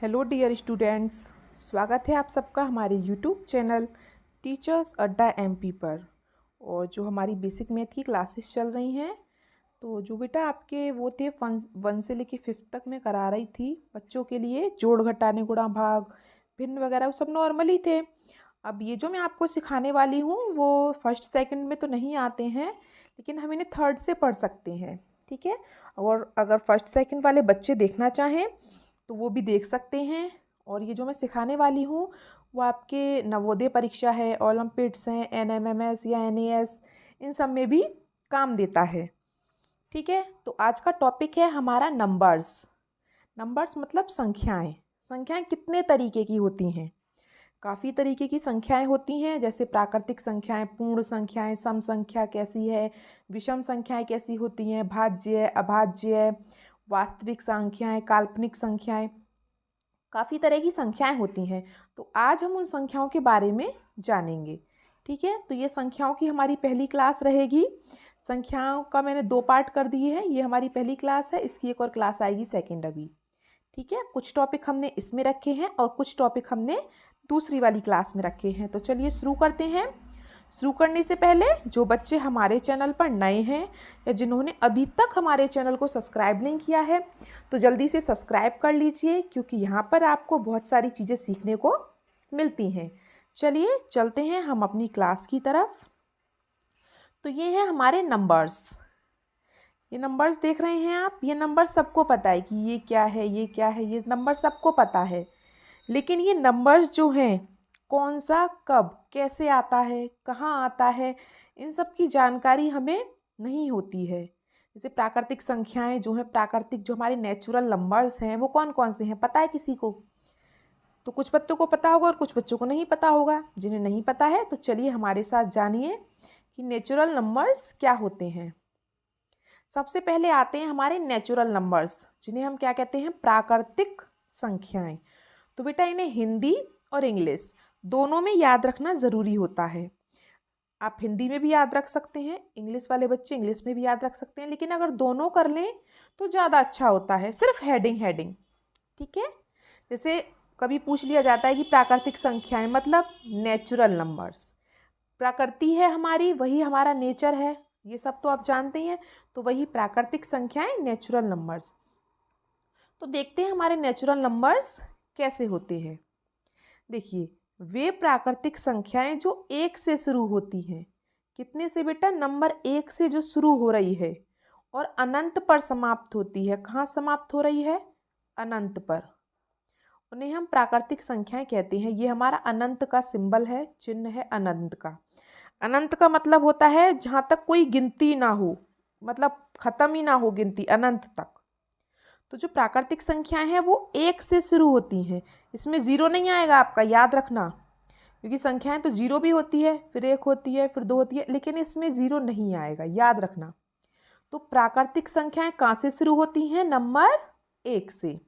Hello dear students, स्वागत है आप सबका हमारे यूट्यूब चैनल टीचर्स अड्डा एमपी पर। और जो हमारी बेसिक मैथ की क्लासेस चल रही हैं, तो जो बेटा आपके वो थे 1 से लेके 5th तक मैं करा रही थी बच्चों के लिए, जोड़ घटाने गुणा भाग भिन्न वगैरह वो सब नॉर्मली थे। अब ये जो मैं आपको सिखाने वाली हूँ वो फर्स्ट सेकंड में तो नहीं आते हैं, लेकिन हम इन्हें थर्ड से पढ़ सकते हैं। ठीक है, और अगर फर्स्ट सेकंड वाले बच्चे देखना चाहें तो वो भी देख सकते हैं। और ये जो मैं सिखाने वाली हूँ वो आपके नवोदय परीक्षा है, ओलंपिड्स हैं, एनएमएमएस या एनएएस, इन सब में भी काम देता है। ठीक है, तो आज का टॉपिक है हमारा नंबर्स। नंबर्स मतलब संख्याएं। संख्याएं कितने तरीके की होती हैं? काफ़ी तरीके की संख्याएं होती हैं, जैसे प्राकृतिक संख्याएं, पूर्ण संख्याएं, सम संख्या कैसी है, विषम संख्याएं कैसी होती हैं, भाज्य, अभाज्य, वास्तविक संख्याएं, काल्पनिक संख्याएं, काफ़ी तरह की संख्याएं होती हैं। तो आज हम उन संख्याओं के बारे में जानेंगे। ठीक है, तो ये संख्याओं की हमारी पहली क्लास रहेगी। संख्याओं का मैंने 2 पार्ट कर दिए हैं। ये हमारी पहली क्लास है, इसकी एक और क्लास आएगी सेकंड अभी। ठीक है, कुछ टॉपिक हमने इसमें रखे हैं और कुछ टॉपिक हमने दूसरी वाली क्लास में रखे हैं। तो चलिए शुरू करते हैं। शुरू करने से पहले जो बच्चे हमारे चैनल पर नए हैं या जिन्होंने अभी तक हमारे चैनल को सब्सक्राइब नहीं किया है, तो जल्दी से सब्सक्राइब कर लीजिए, क्योंकि यहाँ पर आपको बहुत सारी चीज़ें सीखने को मिलती हैं। चलिए चलते हैं हम अपनी क्लास की तरफ। तो ये है हमारे नंबर्स। ये नंबर्स देख रहे हैं आप, ये नंबर सबको पता है कि ये क्या है, ये क्या है, ये नंबर सबको पता है। लेकिन ये नंबर्स जो हैं, कौन सा कब कैसे आता है, कहाँ आता है, इन सब की जानकारी हमें नहीं होती है। जैसे प्राकृतिक संख्याएं जो हैं, प्राकृतिक जो हमारे नेचुरल नंबर्स हैं, वो कौन कौन से हैं, पता है किसी को? तो कुछ बच्चों को पता होगा और कुछ बच्चों को नहीं पता होगा। जिन्हें नहीं पता है तो चलिए हमारे साथ जानिए कि नेचुरल नंबर्स क्या होते हैं। सबसे पहले आते हैं हमारे नेचुरल नंबर्स, जिन्हें हम क्या कहते हैं, प्राकृतिक संख्याएं। तो बेटा इन्हें हिंदी और इंग्लिश दोनों में याद रखना ज़रूरी होता है। आप हिंदी में भी याद रख सकते हैं, इंग्लिश वाले बच्चे इंग्लिश में भी याद रख सकते हैं, लेकिन अगर दोनों कर लें तो ज़्यादा अच्छा होता है। सिर्फ हेडिंग हेडिंग, ठीक है। जैसे कभी पूछ लिया जाता है कि प्राकृतिक संख्याएं मतलब नेचुरल नंबर्स। प्रकृति है हमारी, वही हमारा नेचर है, ये सब तो आप जानते ही हैं। तो वही प्राकृतिक संख्याएं, नेचुरल नंबर्स। तो देखते हैं हमारे नेचुरल नंबर्स कैसे होते हैं। देखिए, वे प्राकृतिक संख्याएं जो 1 से शुरू होती हैं। कितने से बेटा? नंबर 1 से जो शुरू हो रही है और अनंत पर समाप्त होती है। कहाँ समाप्त हो रही है? अनंत पर। उन्हें हम प्राकृतिक संख्याएं कहते हैं। ये हमारा अनंत का सिंबल है, चिन्ह है अनंत का। अनंत का मतलब होता है जहाँ तक कोई गिनती ना हो, मतलब खत्म ही ना हो गिनती, अनंत तक। तो जो प्राकृतिक संख्याएं हैं वो 1 से शुरू होती हैं। इसमें ज़ीरो नहीं आएगा आपका, याद रखना, क्योंकि संख्याएं तो 0 भी होती है, फिर 1 होती है, फिर 2 होती है, लेकिन इसमें 0 नहीं आएगा, याद रखना। तो प्राकृतिक संख्याएं कहाँ से शुरू होती हैं? नंबर 1 से।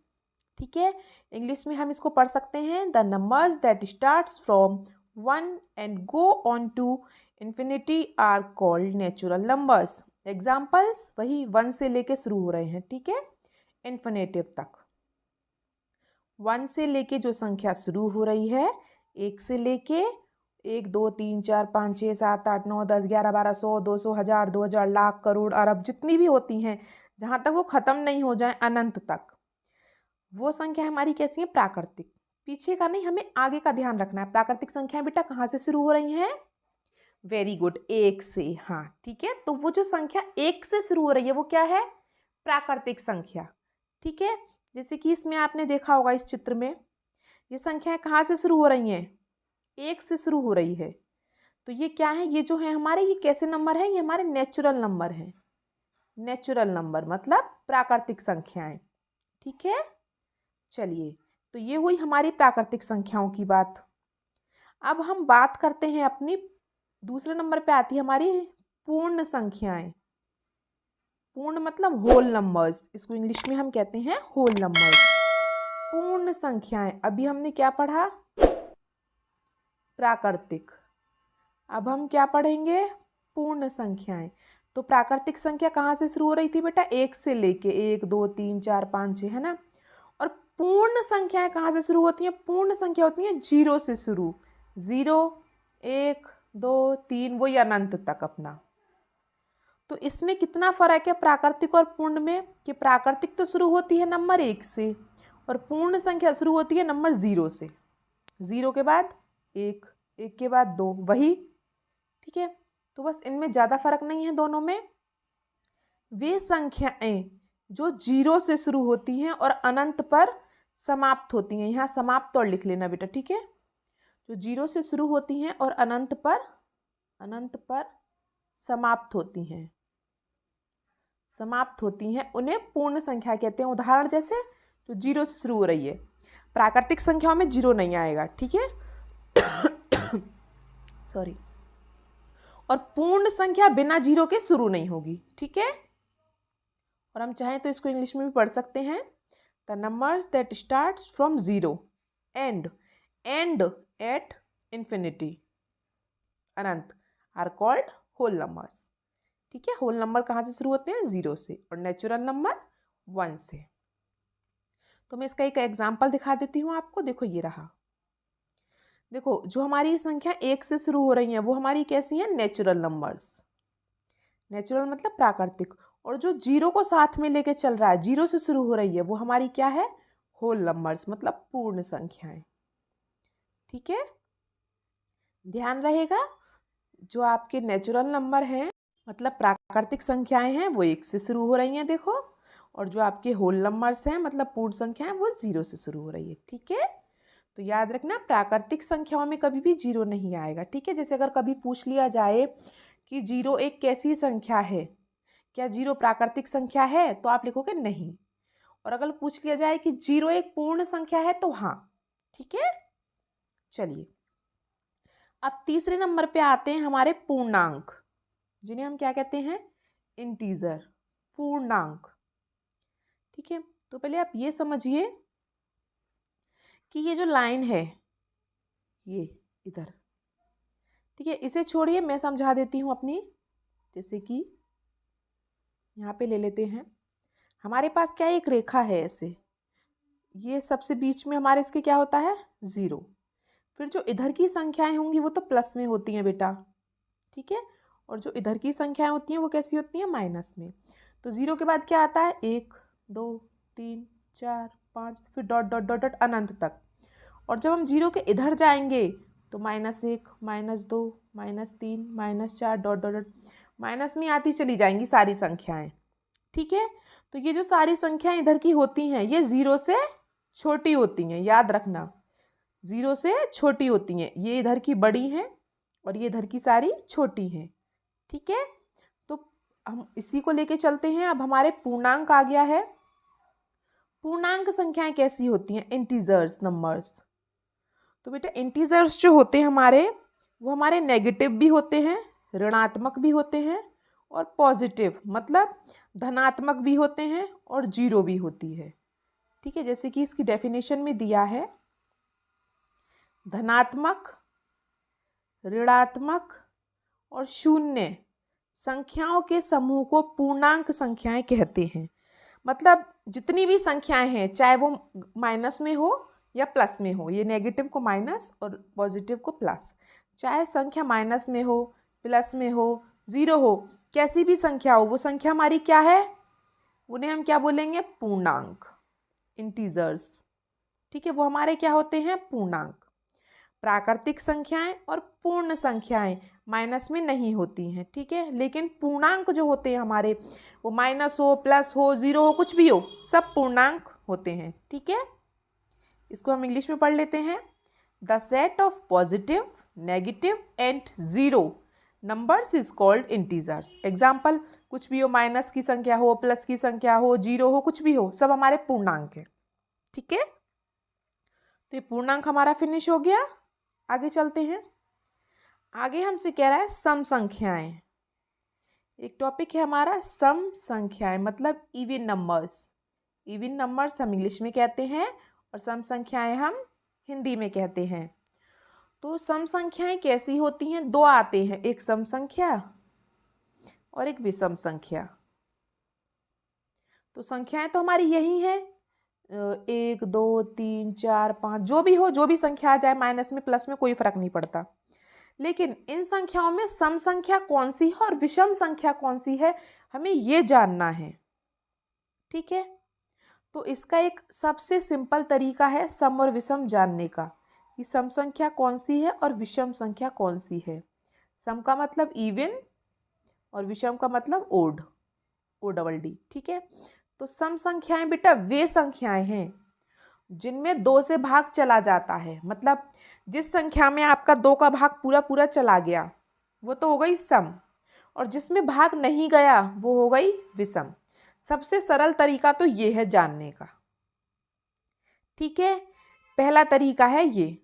ठीक है, इंग्लिश में हम इसको पढ़ सकते हैं, the numbers that starts from 1 and go on to infinity are called natural numbers. Examples वही 1 से लेके शुरू हो रहे हैं, ठीक है, इन्फिनेटिव तक। 1 से लेके जो संख्या शुरू हो रही है, 1 से लेके 1 2 3 4 5 6 7 8 9 10 11 12 100 200 1000 2000 लाख करोड़ अरब जितनी भी होती हैं, जहाँ तक वो ख़त्म नहीं हो जाए अनंत तक, वो संख्या हमारी कैसी है? प्राकृतिक। पीछे का नहीं, हमें आगे का ध्यान रखना है। प्राकृतिक संख्याएं बेटा कहाँ से शुरू हो रही हैं? वेरी गुड, 1 से। हाँ ठीक है, तो वो जो संख्या 1 से शुरू हो रही है वो क्या है? प्राकृतिक संख्या। ठीक है, जैसे कि इसमें आपने देखा होगा इस चित्र में, ये संख्याएं कहाँ से शुरू हो रही हैं? 1 से शुरू हो रही है। तो ये क्या है? ये जो है हमारे, ये कैसे नंबर है? ये हमारे नेचुरल नंबर हैं। नेचुरल नंबर मतलब प्राकृतिक संख्याएं। ठीक है, चलिए, तो ये हुई हमारी प्राकृतिक संख्याओं की बात। अब हम बात करते हैं अपनी, दूसरे नंबर पे आती है हमारी पूर्ण संख्याएं। पूर्ण मतलब होल नंबर्स, इसको इंग्लिश में हम कहते हैं होल नंबर्स। पूर्ण संख्याएं, अभी हमने क्या पढ़ा? प्राकृतिक। अब हम क्या पढ़ेंगे? पूर्ण संख्याएं। तो प्राकृतिक संख्या कहाँ से शुरू हो रही थी बेटा? 1 से लेके 1 2 3 4 5 6, है ना। और पूर्ण संख्याएं कहाँ से शुरू होती हैं? पूर्ण संख्या होती हैं 0 से शुरू, 0, 1, 2, 3, वही अनंत तक अपना। तो इसमें कितना फर्क है प्राकृतिक और पूर्ण में, कि प्राकृतिक तो शुरू होती है नंबर 1 से और पूर्ण संख्या शुरू होती है नंबर 0 से। 0 के बाद 1, 1 के बाद 2, वही। ठीक है, तो बस इनमें ज़्यादा फर्क नहीं है दोनों में। वे संख्याएं जो 0 से शुरू होती हैं और अनंत पर समाप्त होती हैं, यहाँ समाप्त और लिख लेना बेटा, ठीक है। जो 0 से शुरू होती हैं और अनंत पर समाप्त होती हैं उन्हें पूर्ण संख्या कहते हैं। उदाहरण जैसे जो 0 से शुरू हो रही है, प्राकृतिक संख्याओं में 0 नहीं आएगा, ठीक है। सॉरी। और पूर्ण संख्या बिना 0 के शुरू नहीं होगी, ठीक है। और हम चाहें तो इसको इंग्लिश में भी पढ़ सकते हैं। The numbers that starts from 0 and at infinity, अनंत, आर कॉल्ड होल नंबर्स। ठीक है, होल नंबर कहाँ से शुरू होते हैं? 0 से, और नेचुरल नंबर 1 से। तो मैं इसका एक एग्जाम्पल दिखा देती हूँ आपको। देखो ये रहा, देखो जो हमारी संख्या 1 से शुरू हो रही हैं वो हमारी कैसी हैं? Natural numbers. नेचुरल मतलब प्राकृतिक। और जो 0 को साथ में लेके चल रहा है, 0 से शुरू हो रही है, वो हमारी क्या है? होल नंबर्स, मतलब पूर्ण संख्याएं। ठीक है, ध्यान रहेगा, जो आपके नेचुरल नंबर हैं मतलब प्राकृतिक संख्याएं हैं वो 1 से शुरू हो रही हैं, देखो। और जो आपके होल नंबर्स हैं मतलब पूर्ण संख्याएं वो 0 से शुरू हो रही है। ठीक है, तो याद रखना प्राकृतिक संख्याओं में कभी भी 0 नहीं आएगा। ठीक है, जैसे अगर कभी पूछ लिया जाए कि 0 एक कैसी संख्या है, क्या 0 प्राकृतिक संख्या है, तो आप लिखोगे नहीं। और अगर पूछ लिया जाए कि 0 एक पूर्ण संख्या है तो हाँ। ठीक है, चलिए अब तीसरे नंबर पे आते हैं हमारे पूर्णांक, जिन्हें हम क्या कहते हैं? इंटीजर, पूर्णांक। ठीक है, तो पहले आप ये समझिए कि ये जो लाइन है ये इधर, ठीक है, इसे छोड़िए, मैं समझा देती हूँ अपनी। जैसे कि यहाँ पे ले लेते हैं, हमारे पास क्या है? एक रेखा है ऐसे, ये सबसे बीच में हमारे इसके क्या होता है? 0। फिर जो इधर की संख्याएं होंगी वो तो प्लस में होती हैं बेटा, ठीक है। और जो इधर की संख्याएं होती हैं वो कैसी होती हैं? माइनस में। तो 0 के बाद क्या आता है? 1, 2, 3, 4, 5, फिर डॉट डॉट डॉट डॉट अनंत तक। और जब हम 0 के इधर जाएंगे तो -1, -2, -3, -4 डॉट डॉट डॉट माइनस में आती चली जाएंगी सारी संख्याएं। ठीक है, तो ये जो सारी संख्याएं इधर की होती हैं ये 0 से छोटी होती हैं, याद रखना, 0 से छोटी होती हैं। ये इधर की बड़ी हैं और ये इधर की सारी छोटी हैं। ठीक है, तो हम इसी को लेके चलते हैं। अब हमारे पूर्णांक आ गया है। पूर्णांक संख्याएं कैसी होती हैं? Integers numbers. तो बेटा इंटीजर्स जो होते हैं हमारे, वो हमारे नेगेटिव भी होते हैं, ऋणात्मक भी होते हैं, और पॉजिटिव मतलब धनात्मक भी होते हैं, और 0 भी होती है। ठीक है, जैसे कि इसकी डेफिनेशन में दिया है, धनात्मक, ऋणात्मक और शून्य संख्याओं के समूह को पूर्णांक संख्याएं कहते हैं। मतलब जितनी भी संख्याएं हैं, चाहे वो माइनस में हो या प्लस में हो, ये नेगेटिव को माइनस और पॉजिटिव को प्लस, चाहे संख्या माइनस में हो, प्लस में हो, 0 हो, कैसी भी संख्या हो, वो संख्या हमारी क्या है? उन्हें हम क्या बोलेंगे? पूर्णांक, इंटीजर्स। ठीक है, वो हमारे क्या होते हैं? पूर्णांक। प्राकृतिक संख्याएं और पूर्ण संख्याएं माइनस में नहीं होती हैं। ठीक है, लेकिन पूर्णांक जो होते हैं हमारे, वो माइनस हो, प्लस हो, 0 हो, कुछ भी हो, सब पूर्णांक होते हैं। ठीक है, इसको हम इंग्लिश में पढ़ लेते हैं। The set of positive, negative and 0 numbers is called integers. Example, कुछ भी हो, माइनस की संख्या हो, प्लस की संख्या हो, 0 हो, कुछ भी हो, सब हमारे पूर्णांक है। ठीक है, तो ये पूर्णांक हमारा फिनिश हो गया। आगे चलते हैं। आगे हमसे कह रहा है सम संख्याएं। एक टॉपिक है हमारा सम संख्याएं, मतलब इवन नंबर्स। इवन नंबर्स हम इंग्लिश में कहते हैं और सम संख्याएं हम हिंदी में कहते हैं। तो सम संख्याएं कैसी होती हैं? 2 आते हैं, एक सम संख्या और एक विषम संख्या। तो संख्याएं तो हमारी यही हैं, 1 2 3 4 5 जो भी हो, जो भी संख्या आ जाए, माइनस में प्लस में कोई फर्क नहीं पड़ता। लेकिन इन संख्याओं में सम संख्या कौन सी है और विषम संख्या कौन सी है, हमें ये जानना है। ठीक है, तो इसका एक सबसे सिंपल तरीका है सम और विषम जानने का, कि सम संख्या कौन सी है और विषम संख्या कौन सी है। सम का मतलब इवन और विषम का मतलब ओड, ओ डबल डी। ठीक है, तो सम संख्याएं बेटा वे संख्याएं हैं जिनमें 2 से भाग चला जाता है, मतलब जिस संख्या में आपका 2 का भाग पूरा पूरा चला गया वो तो हो गई सम, और जिसमें भाग नहीं गया वो हो गई विषम। सबसे सरल तरीका तो ये है जानने का। ठीक है, पहला तरीका है ये।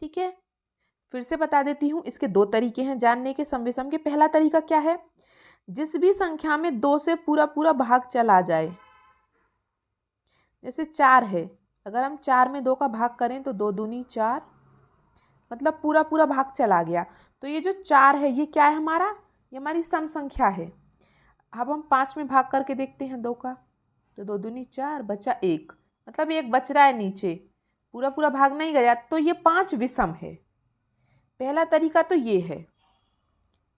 ठीक है, फिर से बता देती हूँ, इसके 2 तरीके हैं जानने के सम विषम के। पहला तरीका क्या है, जिस भी संख्या में 2 से पूरा पूरा भाग चला जाए, जैसे 4 है, अगर हम 4 में 2 का भाग करें तो 2 दूनी 4, मतलब पूरा पूरा भाग चला गया। तो ये जो 4 है ये क्या है हमारा, ये हमारी सम संख्या है। अब हम 5 में भाग करके देखते हैं 2 का, तो 2 दूनी 4, बचा 1, मतलब 1 बच रहा है नीचे, पूरा पूरा भाग नहीं गया, तो ये 5 विषम है। पहला तरीका तो ये है।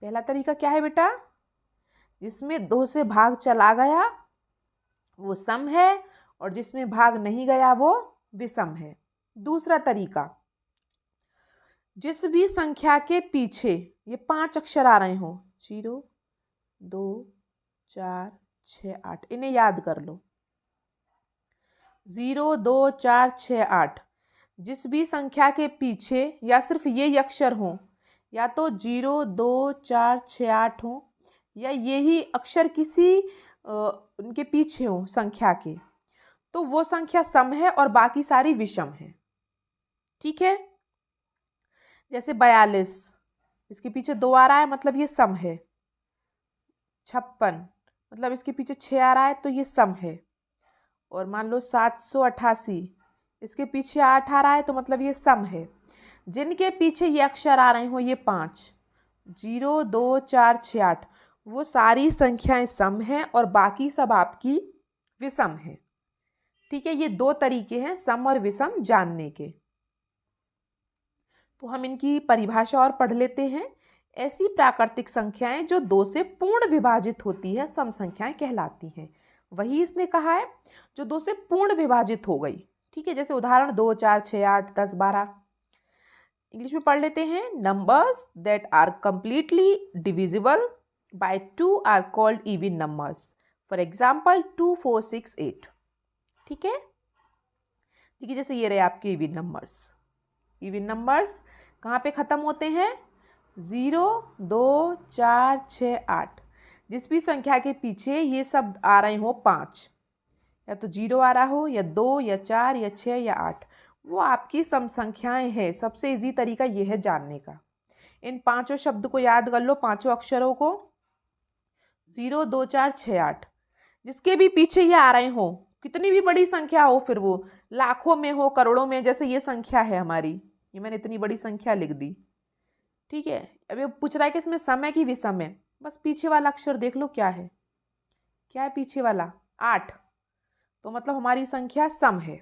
पहला तरीका क्या है बेटा, जिसमें 2 से भाग चला गया वो सम है, और जिसमें भाग नहीं गया वो विषम है। दूसरा तरीका, जिस भी संख्या के पीछे ये 5 अक्षर आ रहे हो, 0 2 4 6 8, इन्हें याद कर लो, 0 2 4 6 8। जिस भी संख्या के पीछे या सिर्फ ये अक्षर हों, या तो 0 2 4 6 8 हो, या यही अक्षर किसी उनके पीछे हो संख्या के, तो वो संख्या सम है और बाकी सारी विषम है। ठीक है, जैसे 42, इसके पीछे 2 आ रहा है मतलब ये सम है। 56, मतलब इसके पीछे 6 आ रहा है तो ये सम है। और मान लो 788, इसके पीछे 8 आ रहा है तो मतलब ये सम है। जिनके पीछे ये अक्षर आ रहे हो ये 5, 0 2 4 6 8, वो सारी संख्याएं सम हैं और बाकी सब आपकी विषम है। ठीक है, ये 2 तरीके हैं सम और विषम जानने के। तो हम इनकी परिभाषा और पढ़ लेते हैं। ऐसी प्राकृतिक संख्याएं जो 2 से पूर्ण विभाजित होती है सम संख्याएं कहलाती हैं। वही इसने कहा है जो 2 से पूर्ण विभाजित हो गई। ठीक है, जैसे उदाहरण 2 4 6 8 10 12। इंग्लिश में पढ़ लेते हैं। Numbers that are completely divisible by 2 are called even numbers. For example 2 4 6 8। ठीक है, देखिए जैसे ये रहे आपके इवन नंबर्स। इवन नंबर्स कहाँ पे ख़त्म होते हैं, 0 2 4 6 8। जिस भी संख्या के पीछे ये सब आ रहे हो 5, या तो 0 आ रहा हो, या 2 या 4 या 6 या 8, वो आपकी सम संख्याएं हैं। सबसे इजी तरीका ये है जानने का। इन 5 शब्द को याद कर लो, 5 अक्षरों को, 0 2 4 6 8। जिसके भी पीछे ये आ रहे हो, कितनी भी बड़ी संख्या हो, फिर वो लाखों में हो, करोड़ों में, जैसे ये संख्या है हमारी, ये मैंने इतनी बड़ी संख्या लिख दी। ठीक है, अब ये पूछ रहा है कि इसमें सम है कि विषम है, बस पीछे वाला अक्षर देख लो क्या है। क्या है पीछे वाला, 8, तो मतलब हमारी संख्या सम है।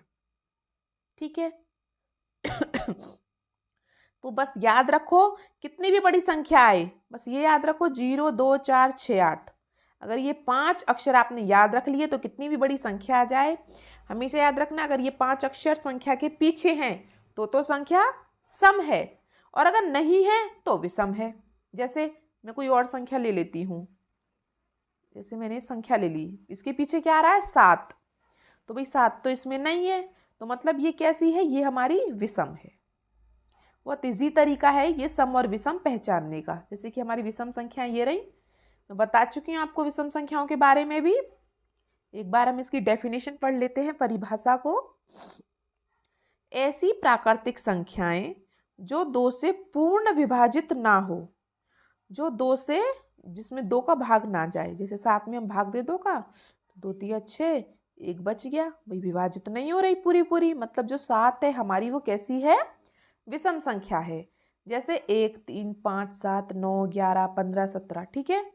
ठीक है तो बस याद रखो, कितनी भी बड़ी संख्या आए बस ये याद रखो 0 2 4 6 8। अगर ये 5 अक्षर आपने याद रख लिए तो कितनी भी बड़ी संख्या आ जाए हमेशा याद रखना, अगर ये 5 अक्षर संख्या के पीछे हैं तो संख्या सम है, और अगर नहीं है तो विषम है। जैसे मैं कोई और संख्या ले लेती हूँ, जैसे मैंने संख्या ले ली, इसके पीछे क्या आ रहा है 7, तो भाई 7 तो इसमें नहीं है, तो मतलब ये कैसी है, ये हमारी विषम है। बहुत इजी तरीका है ये सम और विषम पहचानने का। जैसे कि हमारी विषम संख्याएं ये रही, मैं बता चुकी हूँ आपको विषम संख्याओं के बारे में भी। एक बार हम इसकी डेफिनेशन पढ़ लेते हैं, परिभाषा को। ऐसी प्राकृतिक संख्याएं जो 2 से पूर्ण विभाजित ना हो, जो 2 से, जिसमें 2 का भाग ना जाए। जैसे 7 में हम भाग दे 2 का, तो 2 3 6, 1 बच गया, भाई विभाजित नहीं हो रही पूरी पूरी, मतलब जो 7 है हमारी वो कैसी है, विषम संख्या है। जैसे 1 3 5 7 9 11 15 17। ठीक है,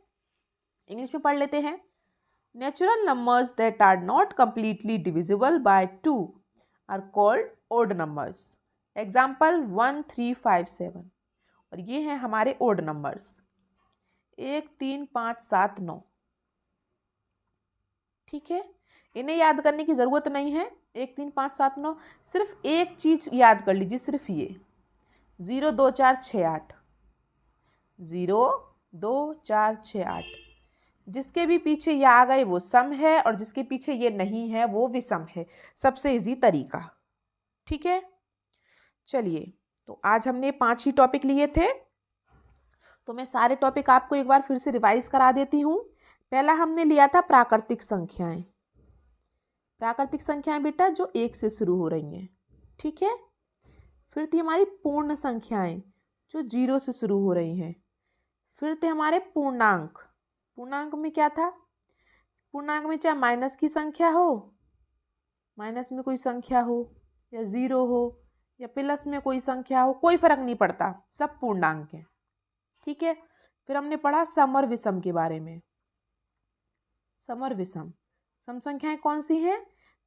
इंग्लिश में पढ़ लेते हैं। Natural numbers that are not completely divisible by 2 are called odd numbers. Example 1, 3, 5, 7. और ये हैं हमारे odd numbers 1, 3, 5, 7, 9. ठीक है, इन्हें याद करने की ज़रूरत नहीं है. 1, 3, 5, 7, 9. सिर्फ एक चीज़ याद कर लीजिए, सिर्फ ये 0, 2, 4, 6, 8. 0, 2, 4, 6, 8. जिसके भी पीछे ये आ गए वो सम है और जिसके पीछे ये नहीं है वो विषम है. सबसे इजी तरीका. ठीक है, चलिए, तो आज हमने 5 ही टॉपिक लिए थे, तो मैं सारे टॉपिक आपको एक बार फिर से रिवाइज करा देती हूँ. पहला हमने लिया था प्राकृतिक संख्याएं. प्राकृतिक संख्याएं बेटा जो 1 से शुरू हो रही हैं. ठीक है, फिर थी हमारी पूर्ण संख्याएं जो 0 से शुरू हो रही हैं. फिर थे हमारे पूर्णांक. पूर्णांक में क्या था? पूर्णांक में चाहे माइनस की संख्या हो, माइनस में कोई संख्या हो, या 0 हो, या प्लस में कोई संख्या हो, कोई फर्क नहीं पड़ता, सब पूर्णांक हैं. ठीक है, फिर हमने पढ़ा सम और विषम के बारे में. सम और विषम. सम संख्याएं कौन सी हैं?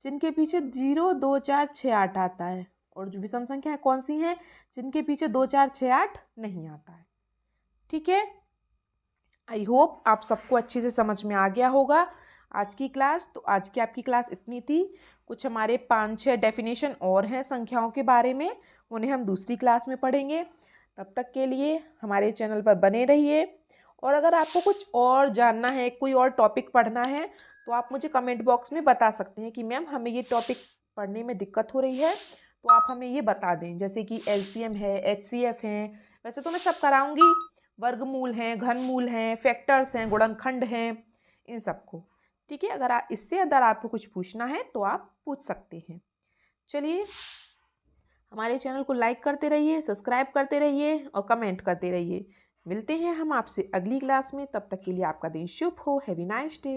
जिनके पीछे 0, 2, 4, 6, 8 आता है. और जो विषम संख्याएं कौन सी हैं? जिनके पीछे 2, 4, 6, 8 नहीं आता है. ठीक है, आई होप आप सबको अच्छे से समझ में आ गया होगा आज की क्लास. तो आज की आपकी क्लास इतनी थी. कुछ हमारे 5-6 डेफिनेशन और हैं संख्याओं के बारे में, उन्हें हम दूसरी क्लास में पढ़ेंगे. तब तक के लिए हमारे चैनल पर बने रहिए. और अगर आपको कुछ और जानना है, कोई और टॉपिक पढ़ना है, तो आप मुझे कमेंट बॉक्स में बता सकते हैं कि मैम हमें ये टॉपिक पढ़ने में दिक्कत हो रही है, तो आप हमें ये बता दें. जैसे कि LCM है, HCF हैं, वैसे तो मैं सब कराऊंगी. वर्गमूल हैं, घनमूल हैं, फैक्टर्स हैं, गुणनखंड हैं, इन सबको. ठीक है, अगर इससे अगर आपको कुछ पूछना है तो आप पूछ सकते हैं. चलिए, हमारे चैनल को लाइक करते रहिए, सब्सक्राइब करते रहिए और कमेंट करते रहिए. मिलते हैं हम आपसे अगली क्लास में. तब तक के लिए आपका दिन शुभ हो. Have a nice day.